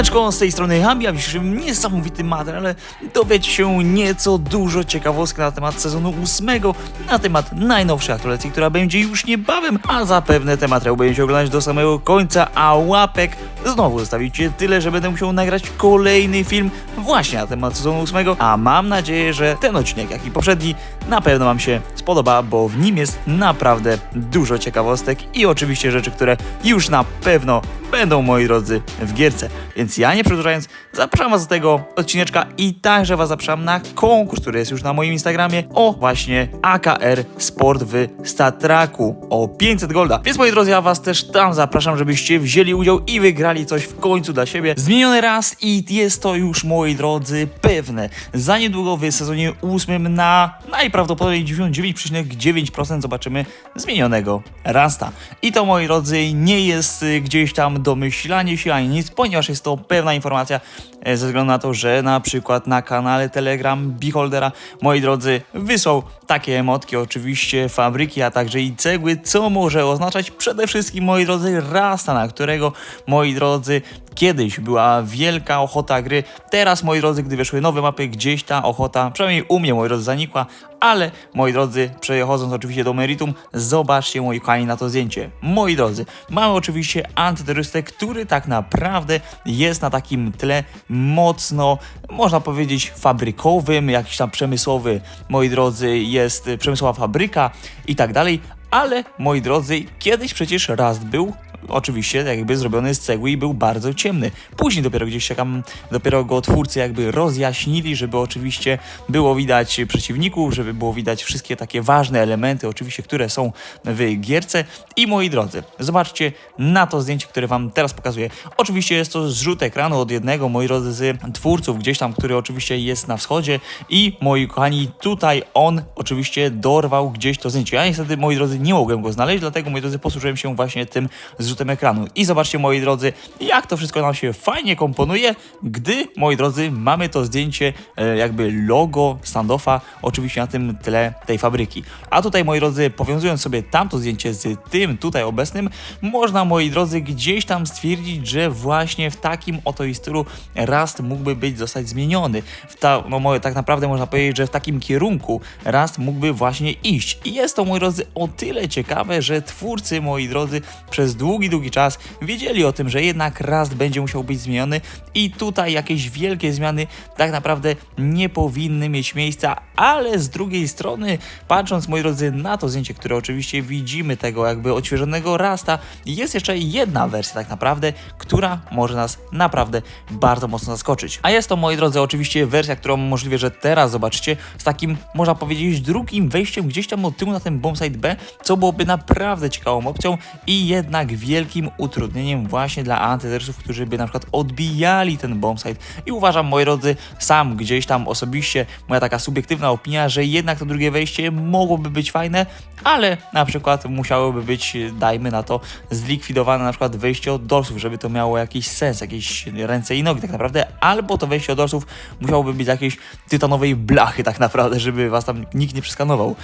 Siemaneczko, z tej strony Hambi, a w dzisiejszym niesamowitym materiale dowiecie się nieco dużo ciekawostek na temat sezonu 8, na temat najnowszej aktualizacji, która będzie już niebawem, a zapewne ten materiał będziecie oglądać do samego końca, a łapek znowu zostawicie tyle, że będę musiał nagrać kolejny film właśnie na temat sezonu 8, a mam nadzieję, że ten odcinek, jak i poprzedni, na pewno wam się spodoba, bo w nim jest naprawdę dużo ciekawostek i oczywiście rzeczy, które już na pewno będą, moi drodzy, w gierce. Więc ja nie przedłużając, zapraszam was do tego odcineczka i także was zapraszam na konkurs, który jest już na moim Instagramie o właśnie AKR Sport w StatTracku o 500 golda. Więc moi drodzy, ja was też tam zapraszam, żebyście wzięli udział i wygrali coś w końcu dla siebie. Zmieniony raz i jest to już, moi drodzy, pewne. Za niedługo w sezonie 8 na najprawdopodobniej 99,9% zobaczymy zmienionego Rasta. I to, moi drodzy, nie jest gdzieś tam domyślanie się ani nic, ponieważ jest to pewna informacja ze względu na to, że na przykład na kanale Telegram Beholdera, moi drodzy, wysłał takie emotki, oczywiście fabryki, a także i cegły, co może oznaczać przede wszystkim, moi drodzy, Rasta, na którego, moi drodzy, kiedyś była wielka ochota gry. Teraz, moi drodzy, gdy wyszły nowe mapy, gdzieś ta ochota, przynajmniej u mnie, moi drodzy, zanikła, ale, moi drodzy, przechodząc oczywiście do meritum, zobaczcie, moi kochani, na to zdjęcie. Moi drodzy, mamy oczywiście antyterrorystę, który tak naprawdę jest na takim tle mocno, można powiedzieć, fabrykowym, jakiś tam przemysłowy, moi drodzy, jest przemysłowa fabryka i tak dalej, ale, moi drodzy, kiedyś przecież Rast był oczywiście jakby zrobiony z cegły i był bardzo ciemny. Później dopiero gdzieś czekam, dopiero go twórcy jakby rozjaśnili, żeby oczywiście było widać przeciwników, żeby było widać wszystkie takie ważne elementy, oczywiście, które są w gierce. I moi drodzy, zobaczcie na to zdjęcie, które wam teraz pokazuję. Oczywiście jest to zrzut ekranu od jednego, moi drodzy, z twórców gdzieś tam, który oczywiście jest na wschodzie i moi kochani, tutaj on oczywiście dorwał gdzieś to zdjęcie. Ja niestety, moi drodzy, nie mogłem go znaleźć, dlatego, moi drodzy, posłużyłem się właśnie tym zrzutem ekranu. I zobaczcie, moi drodzy, jak to wszystko nam się fajnie komponuje, gdy, moi drodzy, mamy to zdjęcie jakby logo standoffa, oczywiście na tym tle tej fabryki. A tutaj, moi drodzy, powiązując sobie tamto zdjęcie z tym tutaj obecnym, można, moi drodzy, gdzieś tam stwierdzić, że właśnie w takim oto stylu Rust mógłby zostać zmieniony. Tak naprawdę można powiedzieć, że w takim kierunku Rust mógłby właśnie iść. I jest to, moi drodzy, o tyle ciekawe, że twórcy, moi drodzy, przez długi czas wiedzieli o tym, że jednak Rust będzie musiał być zmieniony i tutaj jakieś wielkie zmiany tak naprawdę nie powinny mieć miejsca, ale z drugiej strony, patrząc, moi drodzy, na to zdjęcie, które oczywiście widzimy tego jakby odświeżonego Rusta, jest jeszcze jedna wersja tak naprawdę, która może nas naprawdę bardzo mocno zaskoczyć. A jest to, moi drodzy, oczywiście wersja, którą możliwe, że teraz zobaczycie, z takim, można powiedzieć, drugim wejściem gdzieś tam od tyłu na ten bombsite B, co byłoby naprawdę ciekawą opcją i jednak wielkim utrudnieniem właśnie dla antyterrorystów, którzy by na przykład odbijali ten bombsite. I uważam, moi drodzy, sam gdzieś tam osobiście, moja taka subiektywna opinia, że jednak to drugie wejście mogłoby być fajne, ale na przykład musiałoby być, dajmy na to, zlikwidowane na przykład wejście od dorsów, żeby to miało jakiś sens, jakieś ręce i nogi tak naprawdę, albo to wejście od dorsów musiałoby być z jakiejś tytanowej blachy tak naprawdę, żeby was tam nikt nie przeskanował,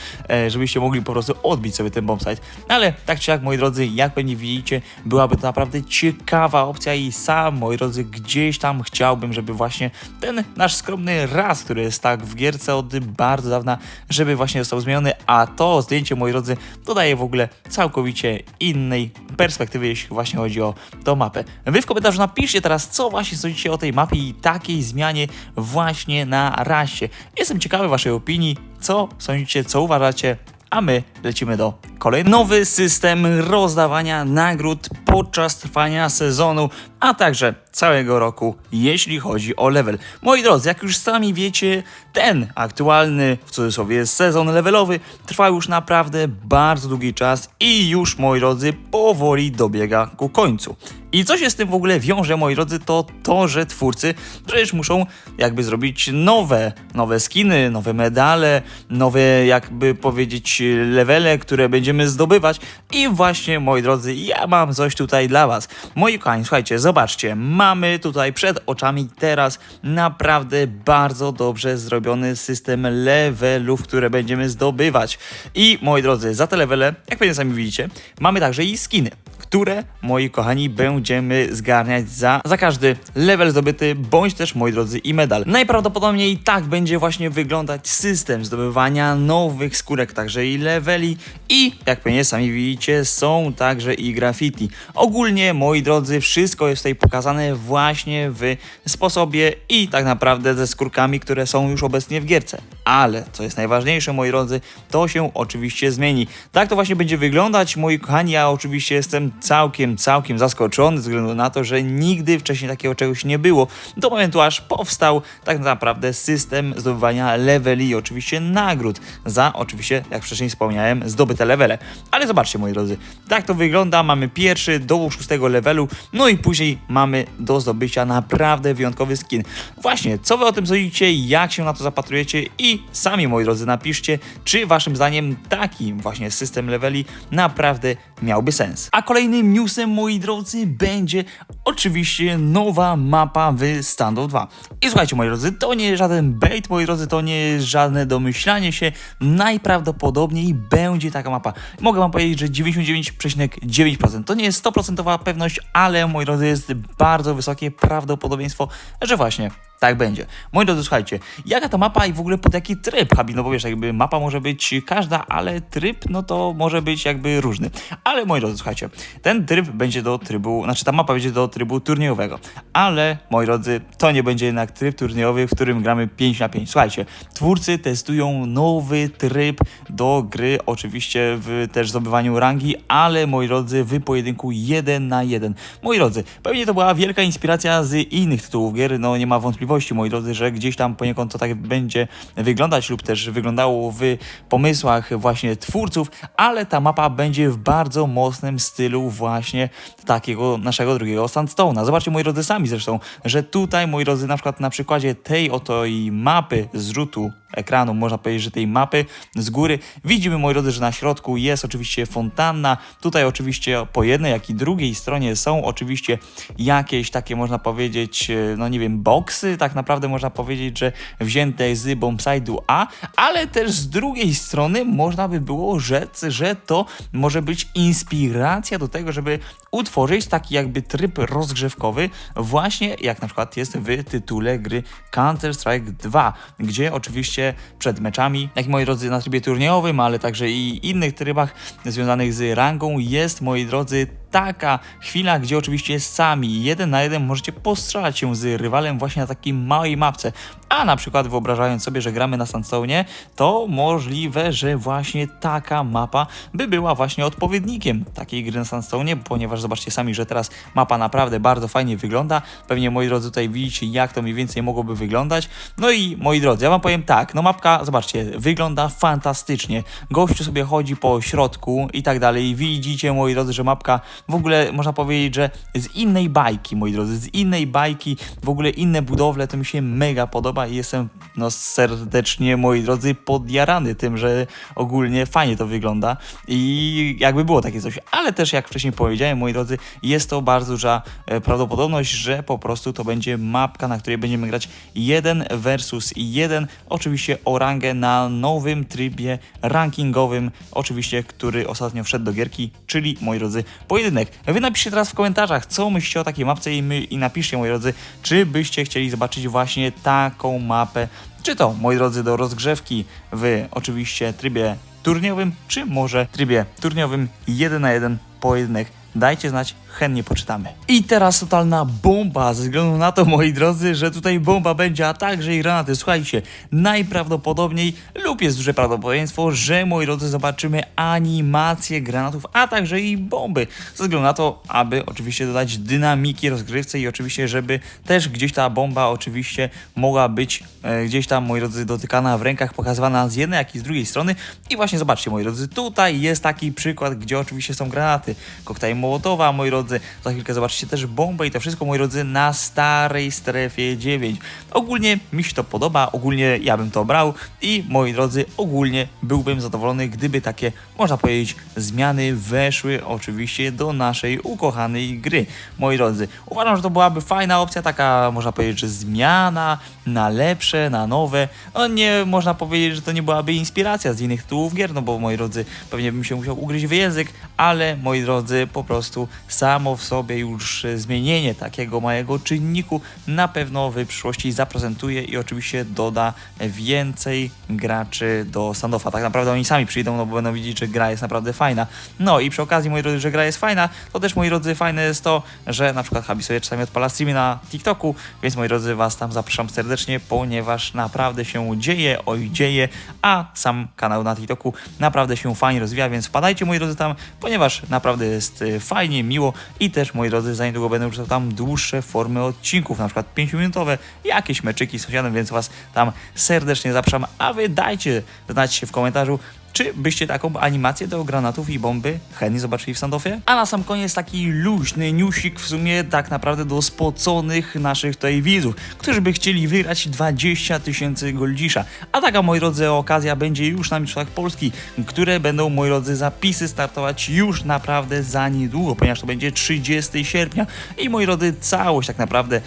żebyście mogli po prostu odbić sobie ten bombsite. Ale tak czy jak, moi drodzy, jak pewnie widzicie, byłaby to naprawdę ciekawa opcja i sam, moi drodzy, gdzieś tam chciałbym, żeby właśnie ten nasz skromny Rust, który jest tak w gierce od bardzo dawna, żeby właśnie został zmieniony, a to zdjęcie, moi drodzy, dodaje w ogóle całkowicie innej perspektywy, jeśli właśnie chodzi o tą mapę. Wy w komentarzu napiszcie teraz, co właśnie sądzicie o tej mapie i takiej zmianie właśnie na Rustie. Jestem ciekawy waszej opinii, co sądzicie, co uważacie, a my lecimy do kolejnego. Nowy system rozdawania nagród podczas trwania sezonu, a także całego roku, jeśli chodzi o level. Moi drodzy, jak już sami wiecie, ten aktualny, w cudzysłowie, sezon levelowy trwa już naprawdę bardzo długi czas i już, moi drodzy, powoli dobiega ku końcu. I co się z tym w ogóle wiąże, moi drodzy, to, że twórcy przecież muszą jakby zrobić nowe skiny, nowe medale, nowe, jakby powiedzieć, levele, które będziemy zdobywać. I właśnie, moi drodzy, ja mam coś tutaj dla was. Moi kochani, słuchajcie, zobaczcie, mamy tutaj przed oczami teraz naprawdę bardzo dobrze zrobiony system levelów, które będziemy zdobywać. I moi drodzy, za te levele, jak pewnie sami widzicie, mamy także i skiny, które, moi kochani, będziemy zgarniać za każdy level zdobyty, bądź też, moi drodzy, i medal. Najprawdopodobniej tak będzie właśnie wyglądać system zdobywania nowych skórek, także i leveli i, jak pewnie sami widzicie, są także i graffiti. Ogólnie, moi drodzy, wszystko jest tutaj pokazane właśnie w sposobie i tak naprawdę ze skórkami, które są już obecnie w gierce. Ale, co jest najważniejsze, moi drodzy, to się oczywiście zmieni. Tak to właśnie będzie wyglądać, moi kochani. Ja oczywiście jestem całkiem zaskoczony ze względu na to, że nigdy wcześniej takiego czegoś nie było. Do momentu aż powstał tak naprawdę system zdobywania leveli i oczywiście nagród za, oczywiście, jak wcześniej wspomniałem, zdobyte levele. Ale zobaczcie, moi drodzy, tak to wygląda. Mamy pierwszy do 6 levelu, no i później mamy do zdobycia naprawdę wyjątkowy skin. Właśnie, co wy o tym sądzicie, jak się na to zapatrujecie i sami, moi drodzy, napiszcie, czy waszym zdaniem taki właśnie system leveli naprawdę miałby sens. A kolejnym newsem, moi drodzy, będzie oczywiście nowa mapa w Standoff 2. I słuchajcie, moi drodzy, to nie jest żaden bait, moi drodzy, to nie jest żadne domyślanie się. Najprawdopodobniej będzie taka mapa. Mogę wam powiedzieć, że 99,9%. To nie jest 100% pewność, ale, moi drodzy, jest bardzo wysokie prawdopodobieństwo, że właśnie tak będzie. Moi drodzy, słuchajcie, jaka ta mapa i w ogóle pod jaki tryb, Habi, no bo wiesz, jakby mapa może być każda, ale tryb, no to może być jakby różny. Ale, moi drodzy, słuchajcie, ten tryb będzie do trybu, znaczy ta mapa będzie do trybu turniejowego, ale, moi drodzy, to nie będzie jednak tryb turniejowy, w którym gramy 5 na 5. Słuchajcie, twórcy testują nowy tryb do gry, oczywiście w też zdobywaniu rangi, ale, moi drodzy, w pojedynku 1 na 1. Moi drodzy, pewnie to była wielka inspiracja z innych tytułów gier, no nie ma wątpliwości, moi drodzy, że gdzieś tam poniekąd to tak będzie wyglądać lub też wyglądało w pomysłach właśnie twórców, ale ta mapa będzie w bardzo mocnym stylu właśnie takiego naszego drugiego Sandstone'a. Zobaczcie, moi drodzy, sami zresztą, że tutaj, moi drodzy, na przykład na przykładzie tej oto i mapy z rzutu ekranu, można powiedzieć, że tej mapy z góry widzimy, moi drodzy, że na środku jest oczywiście fontanna. Tutaj oczywiście po jednej, jak i drugiej stronie są oczywiście jakieś takie, można powiedzieć, no nie wiem, boksy, tak naprawdę można powiedzieć, że wzięte z bombside'u A, ale też z drugiej strony można by było rzec, że to może być inspiracja do tego, żeby utworzyć taki jakby tryb rozgrzewkowy, właśnie jak na przykład jest w tytule gry Counter-Strike 2, gdzie oczywiście przed meczami, jak i, moi drodzy, na trybie turniejowym, ale także i innych trybach związanych z rangą jest, moi drodzy, taka chwila, gdzie oczywiście sami 1 na 1 możecie postrzelać się z rywalem właśnie na takiej małej mapce. A na przykład wyobrażając sobie, że gramy na Sandstone'ie, to możliwe, że właśnie taka mapa by była właśnie odpowiednikiem takiej gry na Sandstone'ie, ponieważ zobaczcie sami, że teraz mapa naprawdę bardzo fajnie wygląda. Pewnie, moi drodzy, tutaj widzicie, jak to mniej więcej mogłoby wyglądać. No i, moi drodzy, ja wam powiem tak, no mapka, zobaczcie, wygląda fantastycznie. Gościu sobie chodzi po środku i tak dalej. Widzicie, moi drodzy, że mapka w ogóle można powiedzieć, że z innej bajki, moi drodzy, z innej bajki, w ogóle inne budowle, to mi się mega podoba i jestem, no, serdecznie, moi drodzy, podjarany tym, że ogólnie fajnie to wygląda i jakby było takie coś, ale też, jak wcześniej powiedziałem, moi drodzy, jest to bardzo duża prawdopodobność, że po prostu to będzie mapka, na której będziemy grać 1 versus 1, oczywiście o rangę na nowym trybie rankingowym, oczywiście, który ostatnio wszedł do gierki, czyli, moi drodzy, pojedynek. Wy napiszcie teraz w komentarzach, co myślicie o takiej mapce i napiszcie, moi drodzy, czy byście chcieli zobaczyć właśnie taką mapę, czy to, moi drodzy, do rozgrzewki w oczywiście trybie turniejowym, czy może trybie turniejowym 1 na 1 pojedynek. Dajcie znać, chętnie poczytamy. I teraz totalna bomba, ze względu na to, moi drodzy, że tutaj bomba będzie, a także i granaty. Słuchajcie, najprawdopodobniej lub jest duże prawdopodobieństwo, że, moi drodzy, zobaczymy animację granatów, a także i bomby. Ze względu na to, aby oczywiście dodać dynamiki rozgrywce i oczywiście, żeby też gdzieś ta bomba oczywiście mogła być gdzieś tam, moi drodzy, dotykana w rękach, pokazywana z jednej, jak i z drugiej strony. I właśnie zobaczcie, moi drodzy, tutaj jest taki przykład, gdzie oczywiście są granaty. Koktajl Mołotowa, moi drodzy, drodzy. Za chwilkę zobaczycie też bombę i to wszystko, moi drodzy, na starej strefie 9. Ogólnie mi się to podoba, ogólnie ja bym to brał i moi drodzy, ogólnie byłbym zadowolony, gdyby takie, można powiedzieć, zmiany weszły oczywiście do naszej ukochanej gry. Moi drodzy, uważam, że to byłaby fajna opcja, taka, można powiedzieć, że zmiana na lepsze, na nowe. No nie można powiedzieć, że to nie byłaby inspiracja z innych tytułów gier, no bo moi drodzy, pewnie bym się musiał ugryźć w język, ale moi drodzy, po prostu samo w sobie już zmienienie takiego małego czynniku na pewno w przyszłości zaprezentuje i oczywiście doda więcej graczy do standoffa. Tak naprawdę oni sami przyjdą, no bo będą widzieć, że gra jest naprawdę fajna. No i przy okazji, moi drodzy, że gra jest fajna, to też, moi drodzy, fajne jest to, że na przykład Habi sobie czasami odpala streamy na TikToku, więc moi drodzy, was tam zapraszam serdecznie, ponieważ naprawdę się dzieje, oj dzieje, a sam kanał na TikToku naprawdę się fajnie rozwija, więc wpadajcie, moi drodzy, tam, ponieważ naprawdę jest fajnie, miło i też, moi drodzy, za niedługo będą już tam dłuższe formy odcinków, na przykład 5-minutowe, jakieś meczyki z sąsiadem, więc was tam serdecznie zapraszam, a wy dajcie znać w komentarzu, czy byście taką animację do granatów i bomby chętnie zobaczyli w standoffie? A na sam koniec taki luźny newsik w sumie tak naprawdę do spoconych naszych tutaj widzów, którzy by chcieli wygrać 20 000 goldzisza. A taka, moi drodzy, okazja będzie już na Mistrzostwach Polski, które będą, moi drodzy, zapisy startować już naprawdę za niedługo, ponieważ to będzie 30 sierpnia i, moi drodzy, całość tak naprawdę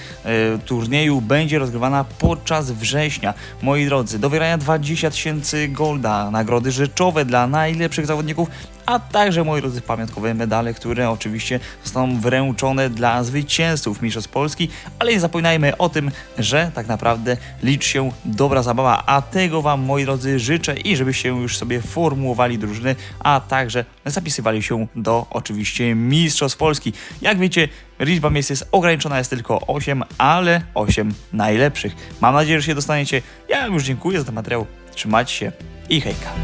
turnieju będzie rozgrywana podczas września. Moi drodzy, do wygrania 20 000 golda, nagrody rzeczowe dla najlepszych zawodników, a także, moi drodzy, pamiątkowe medale, które oczywiście zostaną wręczone dla zwycięzców Mistrzostw Polski, ale nie zapominajmy o tym, że tak naprawdę liczy się dobra zabawa, a tego wam, moi drodzy, życzę i żebyście już sobie formułowali drużyny, a także zapisywali się do oczywiście Mistrzostw Polski. Jak wiecie, liczba miejsc jest ograniczona, jest tylko 8, ale 8 najlepszych. Mam nadzieję, że się dostaniecie. Ja już dziękuję za ten materiał, trzymajcie się i hejka.